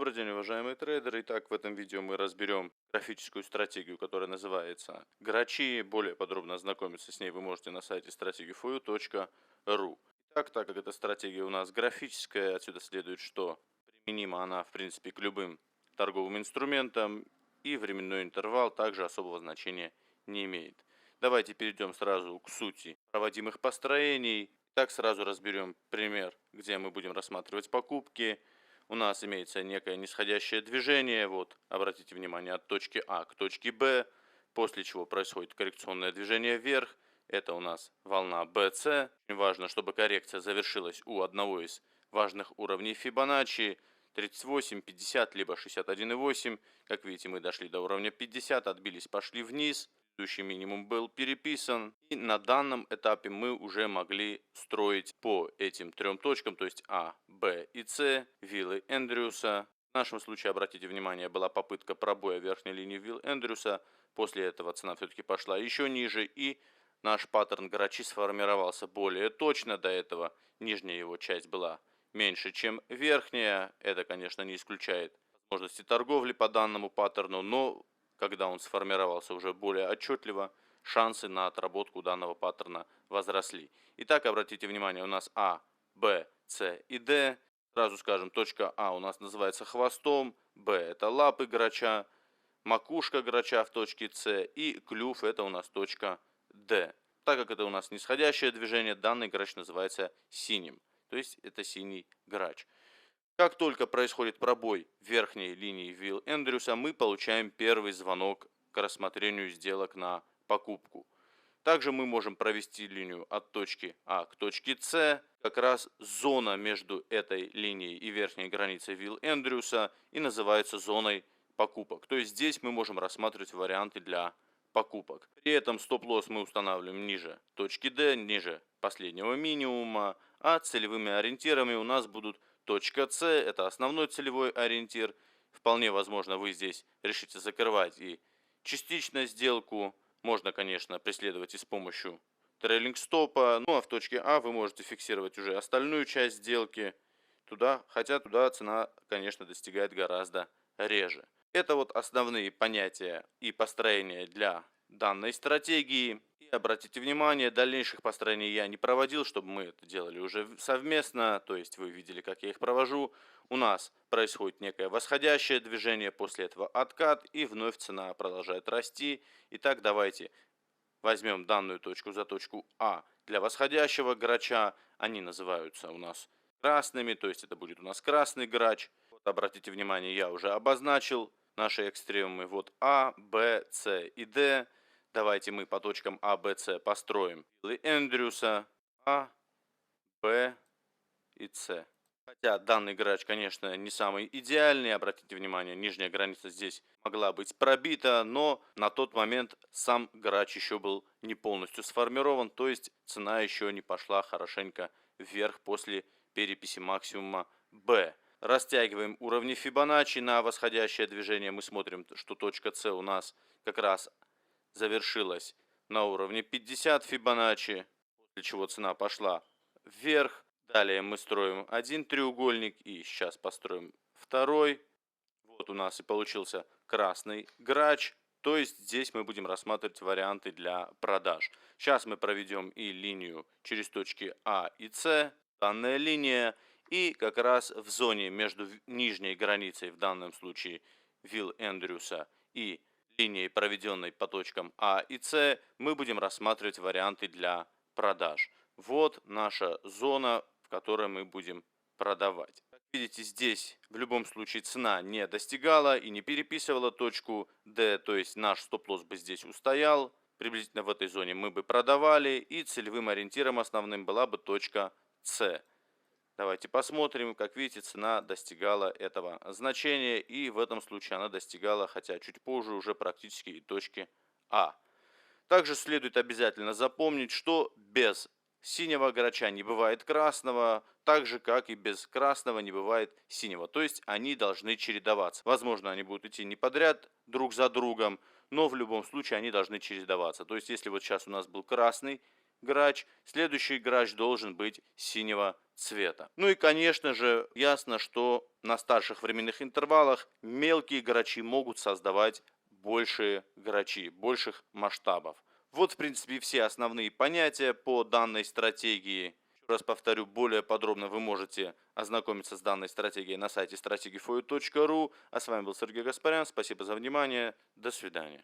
Добрый день, уважаемые трейдеры. Итак, в этом видео мы разберем графическую стратегию, которая называется Грачи. Более подробно ознакомиться с ней вы можете на сайте strategy4u.ru. Итак, так как эта стратегия у нас графическая, отсюда следует, что применима она в принципе к любым торговым инструментам, и временной интервал также особого значения не имеет. Давайте перейдем сразу к сути проводимых построений. Так сразу разберем пример, где мы будем рассматривать покупки. У нас имеется некое нисходящее движение, вот, обратите внимание, от точки А к точке Б, после чего происходит коррекционное движение вверх, это у нас волна BC. Очень важно, чтобы коррекция завершилась у одного из важных уровней Фибоначчи, 38, 50, либо 61,8. Как видите, мы дошли до уровня 50, отбились, пошли вниз. Предыдущий минимум был переписан. И на данном этапе мы уже могли строить по этим трем точкам, то есть А, Б и С, виллы Эндрюса. В нашем случае, обратите внимание, была попытка пробоя верхней линии вилл Эндрюса. После этого цена все-таки пошла еще ниже, и наш паттерн Грачи сформировался более точно. До этого нижняя его часть была меньше, чем верхняя. Это, конечно, не исключает возможности торговли по данному паттерну, но когда он сформировался уже более отчетливо, шансы на отработку данного паттерна возросли. Итак, обратите внимание, у нас А, Б, С и Д. Сразу скажем, точка А у нас называется хвостом, Б это лапы Грача, макушка Грача в точке С и клюв это у нас точка Д. Так как это у нас нисходящее движение, данный Грач называется синим, то есть это синий Грач. Как только происходит пробой верхней линии вилл Эндрюса, мы получаем первый звонок к рассмотрению сделок на покупку. Также мы можем провести линию от точки А к точке С. Как раз зона между этой линией и верхней границей вилл Эндрюса и называется зоной покупок. То есть здесь мы можем рассматривать варианты для покупок. При этом стоп-лосс мы устанавливаем ниже точки D, ниже последнего минимума, а целевыми ориентирами у нас будут точка С, это основной целевой ориентир. Вполне возможно, вы здесь решите закрывать и частично сделку. Можно, конечно, преследовать и с помощью трейлинг стопа. Ну а в точке А вы можете фиксировать уже остальную часть сделки. Хотя туда цена, конечно, достигает гораздо реже. Это вот основные понятия и построения для данной стратегии. И обратите внимание, дальнейших построений я не проводил, чтобы мы это делали уже совместно. То есть вы видели, как я их провожу. У нас происходит некое восходящее движение, после этого откат, и вновь цена продолжает расти. Итак, давайте возьмем данную точку за точку А для восходящего Грача. Они называются у нас красными, то есть это будет у нас красный Грач. Вот, обратите внимание, я уже обозначил наши экстремумы. Вот А, Б, С и Д. Давайте мы по точкам А, Б, С построим виллы Эндрюса, А, Б и С. Хотя данный Грач, конечно, не самый идеальный. Обратите внимание, нижняя граница здесь могла быть пробита, но на тот момент сам Грач еще был не полностью сформирован, то есть цена еще не пошла хорошенько вверх после переписи максимума B. Растягиваем уровни Фибоначчи на восходящее движение. Мы смотрим, что точка С у нас как раз завершилась на уровне 50 Фибоначчи, после чего цена пошла вверх. Далее мы строим один треугольник и сейчас построим второй. Вот у нас и получился красный Грач. То есть здесь мы будем рассматривать варианты для продаж. Сейчас мы проведем и линию через точки А и С. Данная линия. И как раз в зоне между нижней границей, в данном случае вилл Эндрюса, и линией, проведенной по точкам А и С, мы будем рассматривать варианты для продаж. Вот наша зона, в которой мы будем продавать. Как видите, здесь в любом случае цена не достигала и не переписывала точку D, то есть наш стоп-лосс бы здесь устоял. Приблизительно в этой зоне мы бы продавали, и целевым ориентиром основным была бы точка С. Давайте посмотрим. Как видите, цена достигала этого значения, и в этом случае она достигала, хотя чуть позже, уже практически и точки А. Также следует обязательно запомнить, что без синего Грача не бывает красного, так же как и без красного не бывает синего. То есть они должны чередоваться. Возможно, они будут идти не подряд друг за другом, но в любом случае они должны чередоваться. То есть если вот сейчас у нас был красный, грач, следующий грач должен быть синего цвета. Ну и, конечно же, ясно, что на старших временных интервалах мелкие грачи могут создавать большие грачи, больших масштабов. Вот, в принципе, все основные понятия по данной стратегии. Еще раз повторю, более подробно вы можете ознакомиться с данной стратегией на сайте strategyfoyu.ru. А с вами был Сергей Гаспарян. Спасибо за внимание. До свидания.